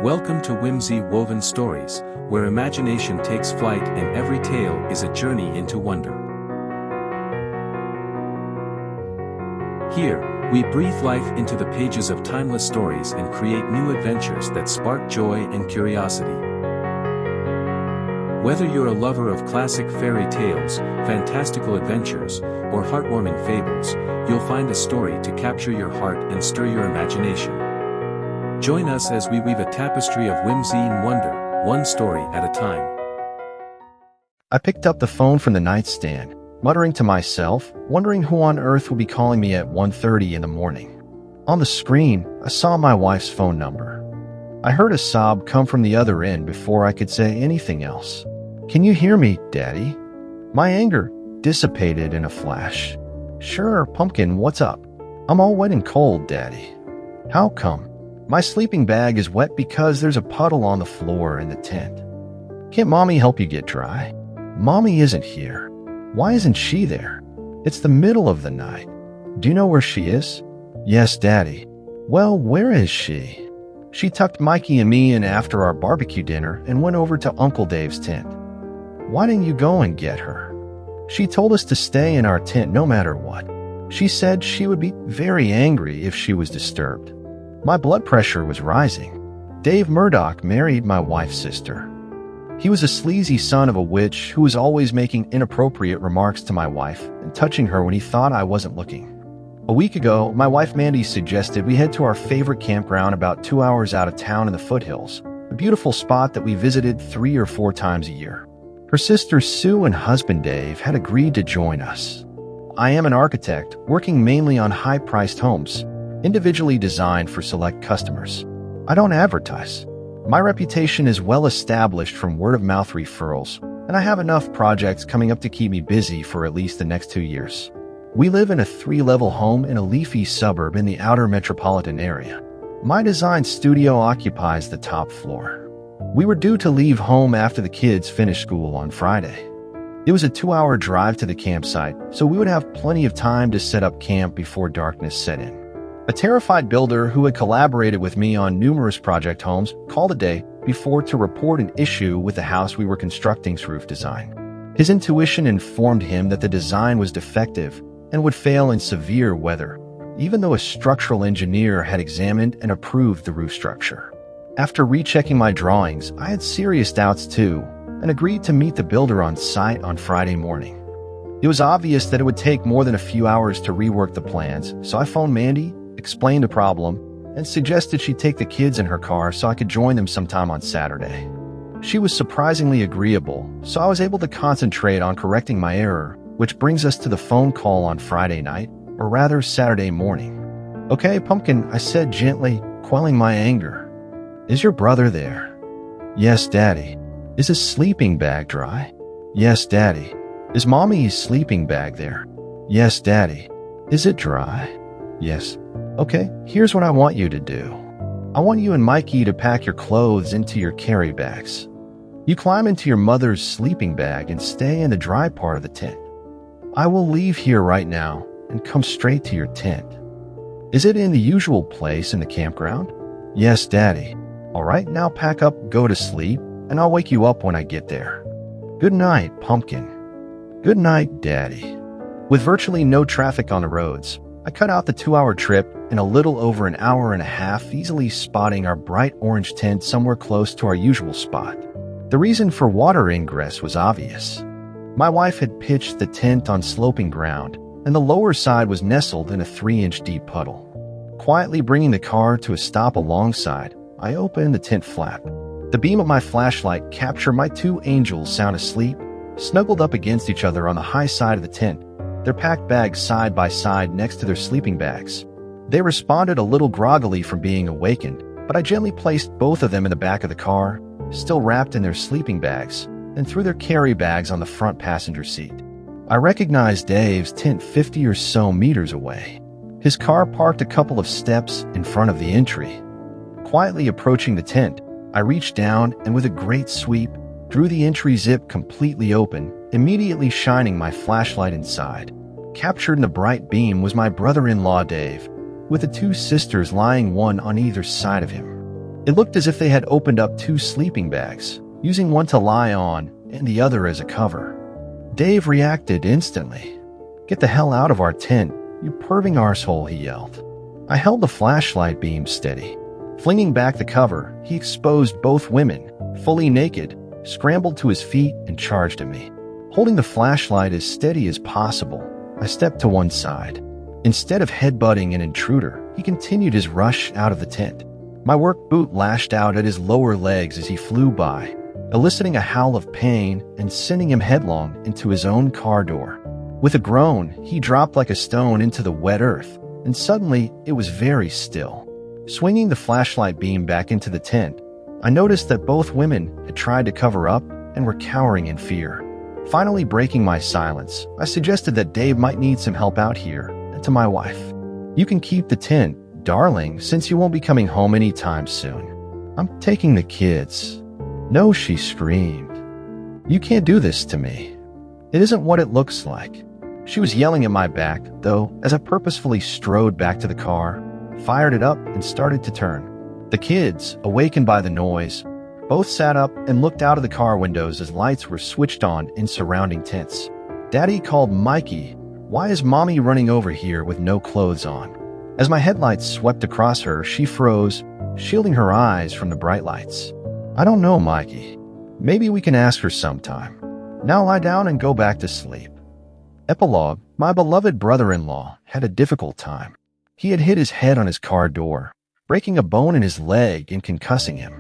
Welcome to Whimsy Woven Stories, where imagination takes flight and every tale is a journey into wonder. Here, we breathe life into the pages of timeless stories and create new adventures that spark joy and curiosity. Whether you're a lover of classic fairy tales, fantastical adventures, or heartwarming fables, you'll find a story to capture your heart and stir your imagination. Join us as we weave a tapestry of whimsy and wonder, one story at a time. I picked up the phone from the nightstand, muttering to myself, wondering who on earth would be calling me at 1:30 in the morning. On the screen, I saw my wife's phone number. I heard a sob come from the other end before I could say anything else. "Can you hear me, Daddy?" My anger dissipated in a flash. "Sure, Pumpkin, what's up?" "I'm all wet and cold, Daddy." "How come?" "My sleeping bag is wet because there's a puddle on the floor in the tent." "Can't Mommy help you get dry?" "Mommy isn't here." "Why isn't she there?" "It's the middle of the night." "Do you know where she is?" "Yes, Daddy." "Well, where is she?" "She tucked Mikey and me in after our barbecue dinner and went over to Uncle Dave's tent." "Why didn't you go and get her?" "She told us to stay in our tent no matter what. She said she would be very angry if she was disturbed." My blood pressure was rising. Dave Murdoch married my wife's sister. He was a sleazy son of a witch who was always making inappropriate remarks to my wife and touching her when he thought I wasn't looking. A week ago, my wife Mandy suggested we head to our favorite campground about 2 hours out of town in the foothills, a beautiful spot that we visited 3 or 4 times a year. Her sisters Sue and husband Dave had agreed to join us. I am an architect working mainly on high-priced homes, individually designed for select customers. I don't advertise. My reputation is well established from word-of-mouth referrals, and I have enough projects coming up to keep me busy for at least the next 2 years. We live in a 3-level home in a leafy suburb in the outer metropolitan area. My design studio occupies the top floor. We were due to leave home after the kids finished school on Friday. It was a 2-hour drive to the campsite, so we would have plenty of time to set up camp before darkness set in. A terrified builder who had collaborated with me on numerous project homes called a day before to report an issue with the house we were constructing's roof design. His intuition informed him that the design was defective and would fail in severe weather, even though a structural engineer had examined and approved the roof structure. After rechecking my drawings, I had serious doubts too, and agreed to meet the builder on site on Friday morning. It was obvious that it would take more than a few hours to rework the plans, so I phoned Mandy, explained the problem, and suggested she take the kids in her car so I could join them sometime on Saturday. She was surprisingly agreeable, so I was able to concentrate on correcting my error, which brings us to the phone call on Friday night, or rather Saturday morning. "Okay, Pumpkin," I said gently, quelling my anger. "Is your brother there?" "Yes, Daddy." "Is his sleeping bag dry?" "Yes, Daddy." "Is Mommy's sleeping bag there?" "Yes, Daddy." "Is it dry?" "Yes." "Okay, here's what I want you to do. I want you and Mikey to pack your clothes into your carry bags. You climb into your mother's sleeping bag and stay in the dry part of the tent. I will leave here right now and come straight to your tent." "Is it in the usual place in the campground?" "Yes, Daddy." "All right, now pack up, go to sleep, and I'll wake you up when I get there." "Good night, Pumpkin." "Good night, Daddy." With virtually no traffic on the roads, I cut out the 2-hour trip in a little over an hour and a half, easily spotting our bright orange tent somewhere close to our usual spot. The reason for water ingress was obvious. My wife had pitched the tent on sloping ground, and the lower side was nestled in a 3-inch deep puddle. Quietly bringing the car to a stop alongside, I opened the tent flap. The beam of my flashlight captured my 2 angels sound asleep, snuggled up against each other on the high side of the tent, their packed bags side by side next to their sleeping bags. They responded a little groggily from being awakened, but I gently placed both of them in the back of the car, still wrapped in their sleeping bags, and threw their carry bags on the front passenger seat. I recognized Dave's tent 50 or so meters away. His car parked a couple of steps in front of the entry. Quietly approaching the tent, I reached down and with a great sweep, drew the entry zip completely open, immediately shining my flashlight inside. Captured in the bright beam was my brother-in-law Dave, with the 2 sisters lying one on either side of him. It looked as if they had opened up two sleeping bags, using one to lie on and the other as a cover. Dave reacted instantly. "Get the hell out of our tent, you perving arsehole," he yelled. I held the flashlight beam steady. Flinging back the cover, he exposed both women, fully naked, scrambled to his feet, and charged at me. Holding the flashlight as steady as possible, I stepped to one side. Instead of headbutting an intruder, he continued his rush out of the tent. My work boot lashed out at his lower legs as he flew by, eliciting a howl of pain and sending him headlong into his own car door. With a groan, he dropped like a stone into the wet earth, and suddenly it was very still. Swinging the flashlight beam back into the tent, I noticed that both women had tried to cover up and were cowering in fear. Finally breaking my silence, I suggested that Dave might need some help out here, and to my wife, "You can keep the tent, darling, since you won't be coming home anytime soon. I'm taking the kids." "No," she screamed. "You can't do this to me. It isn't what it looks like." She was yelling at my back, though, as I purposefully strode back to the car, fired it up, and started to turn. The kids, awakened by the noise, both sat up and looked out of the car windows as lights were switched on in surrounding tents. Daddy called Mikey, "Why is Mommy running over here with no clothes on?" As my headlights swept across her, she froze, shielding her eyes from the bright lights. "I don't know, Mikey. Maybe we can ask her sometime. Now lie down and go back to sleep." Epilogue: My beloved brother-in-law had a difficult time. He had hit his head on his car door, breaking a bone in his leg and concussing him.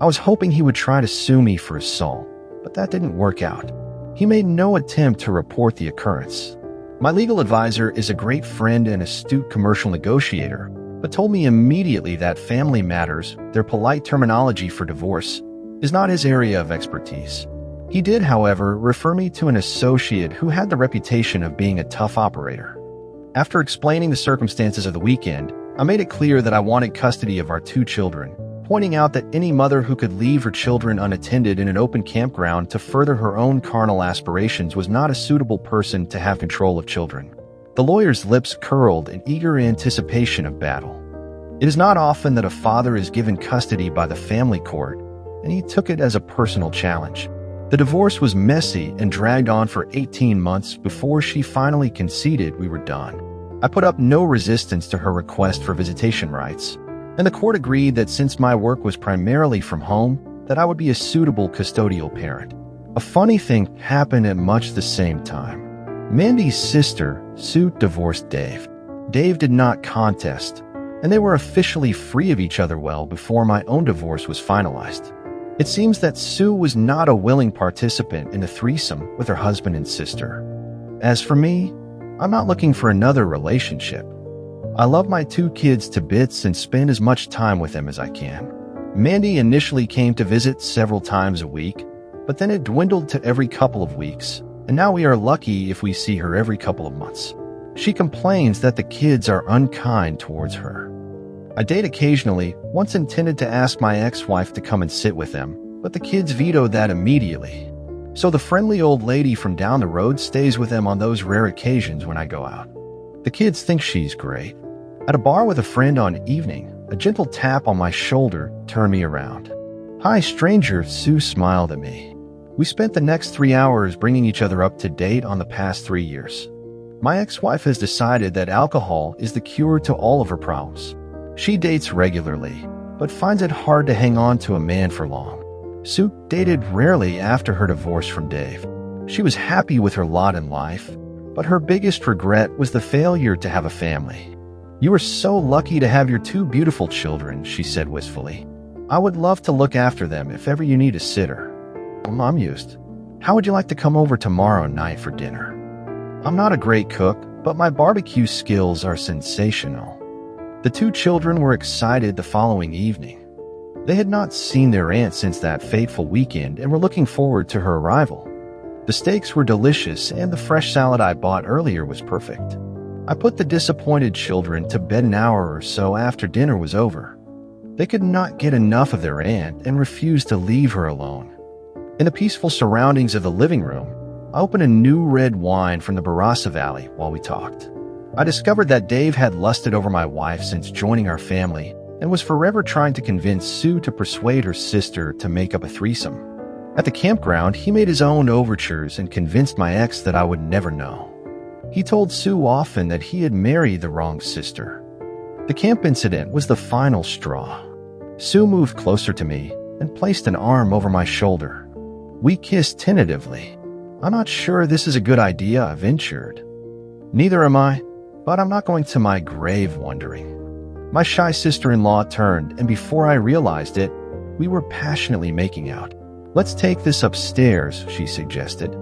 I was hoping he would try to sue me for assault, but that didn't work out. He made no attempt to report the occurrence. My legal advisor is a great friend and astute commercial negotiator, but told me immediately that family matters, their polite terminology for divorce, is not his area of expertise. He did, however, refer me to an associate who had the reputation of being a tough operator. After explaining the circumstances of the weekend, I made it clear that I wanted custody of our two children, pointing out that any mother who could leave her children unattended in an open campground to further her own carnal aspirations was not a suitable person to have control of children. The lawyer's lips curled in eager anticipation of battle. It is not often that a father is given custody by the family court, and he took it as a personal challenge. The divorce was messy and dragged on for 18 months before she finally conceded we were done. I put up no resistance to her request for visitation rights, and the court agreed that since my work was primarily from home, that I would be a suitable custodial parent. A funny thing happened at much the same time. Mandy's sister, Sue, divorced Dave. Dave did not contest, and they were officially free of each other well before my own divorce was finalized. It seems that Sue was not a willing participant in the threesome with her husband and sister. As for me, I'm not looking for another relationship. I love my two kids to bits and spend as much time with them as I can. Mandy initially came to visit several times a week, but then it dwindled to every couple of weeks, and now we are lucky if we see her every couple of months. She complains that the kids are unkind towards her. I date occasionally, once intended to ask my ex-wife to come and sit with them, but the kids vetoed that immediately. So the friendly old lady from down the road stays with them on those rare occasions when I go out. The kids think she's great. At a bar with a friend on evening, a gentle tap on my shoulder turned me around. "Hi, stranger," Sue smiled at me. We spent the next 3 hours bringing each other up to date on the past 3 years. My ex-wife has decided that alcohol is the cure to all of her problems. She dates regularly, but finds it hard to hang on to a man for long. Sue dated rarely after her divorce from Dave. She was happy with her lot in life, but her biggest regret was the failure to have a family. "You are so lucky to have your two beautiful children," she said wistfully. "I would love to look after them if ever you need a sitter." I'm used. "How would you like to come over tomorrow night for dinner?" I'm not a great cook, but my barbecue skills are sensational. The two children were excited the following evening. They had not seen their aunt since that fateful weekend and were looking forward to her arrival. The steaks were delicious and the fresh salad I bought earlier was perfect. I put the disappointed children to bed an hour or so after dinner was over. They could not get enough of their aunt and refused to leave her alone. In the peaceful surroundings of the living room, I opened a new red wine from the Barossa Valley while we talked. I discovered that Dave had lusted over my wife since joining our family, and was forever trying to convince Sue to persuade her sister to make up a threesome. At the campground, he made his own overtures and convinced my ex that I would never know. He told Sue often that he had married the wrong sister. The camp incident was the final straw. Sue moved closer to me and placed an arm over my shoulder. We kissed tentatively. I'm not sure this is a good idea, I ventured. Neither am I, but I'm not going to my grave wondering. My shy sister-in-law turned, and before I realized it, we were passionately making out. Let's take this upstairs, she suggested.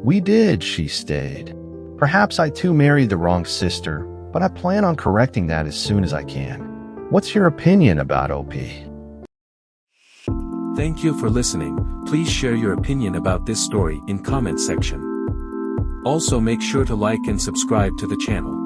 We did, she stayed. Perhaps I too married the wrong sister, but I plan on correcting that as soon as I can. What's your opinion about OP? Thank you for listening. Please share your opinion about this story in comment section. Also make sure to like and subscribe to the channel.